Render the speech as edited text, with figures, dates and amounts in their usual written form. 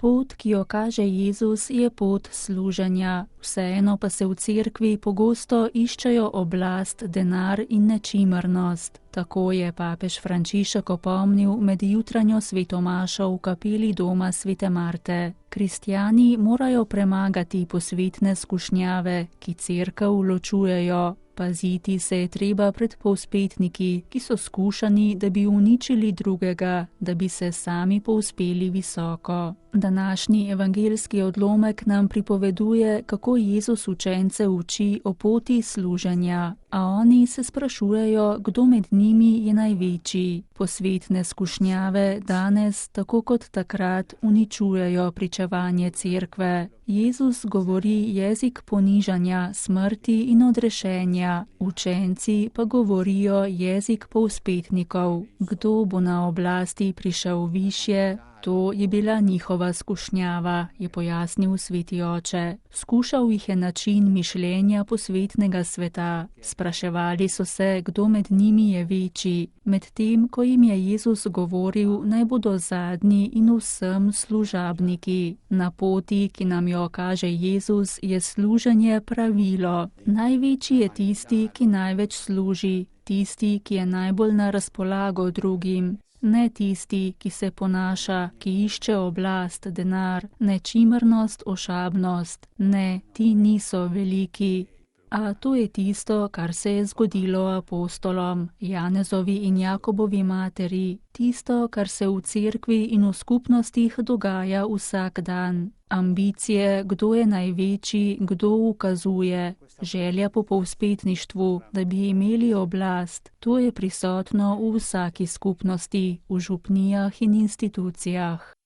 Pot, ki jo kaže Jezus, je pot služenja, vseeno pa se v cerkvi pogosto iščejo oblast, denar in nečimrnost. Tako je papež Frančišek opomnil med jutranjo svetomašo v kapeli doma svete Marte. Kristjani morajo premagati posvetne skušnjave, ki cerkev ločujejo. Paziti se je treba pred povzpetniki, ki so skušani, da bi uničili drugega, da bi se sami povzpeli visoko. Današnji evangeljski odlomek nam pripoveduje, kako Jezus učence uči o poti služenja, a oni se sprašujejo, kdo med njimi je največji. Posvetne skušnjave danes, tako kot takrat, uničujejo pričevanje cerkve. Jezus govori jezik ponižanja, smrti in odrešenja, učenci pa govorijo jezik povzpetnikov. Kdo bo na oblasti prišel višje? To je bila njihova skušnjava, je pojasnil sveti oče. Skušal jih je način mišljenja posvetnega sveta. Spraševali so se, kdo med njimi je večji. Medtem, ko jim je Jezus govoril, naj bodo zadnji in vsem služabniki. Na poti, ki nam jo kaže Jezus, je služenje pravilo. Največji je tisti, ki največ služi, tisti, ki je najbolj na razpolago drugim. Ne tisti, ki se ponaša, ki išče oblast, denar, nečimrnost, ošabnost. Ne, ti niso veliki. A to je tisto, kar se je zgodilo apostolom, Janezovi in Jakobovi materi, tisto, kar se v cerkvi in v skupnostih dogaja vsak dan. Ambicije, kdo je največji, kdo ukazuje, želja po povzpetništvu, da bi imeli oblast, to je prisotno v vsaki skupnosti, v župnijah in institucijah.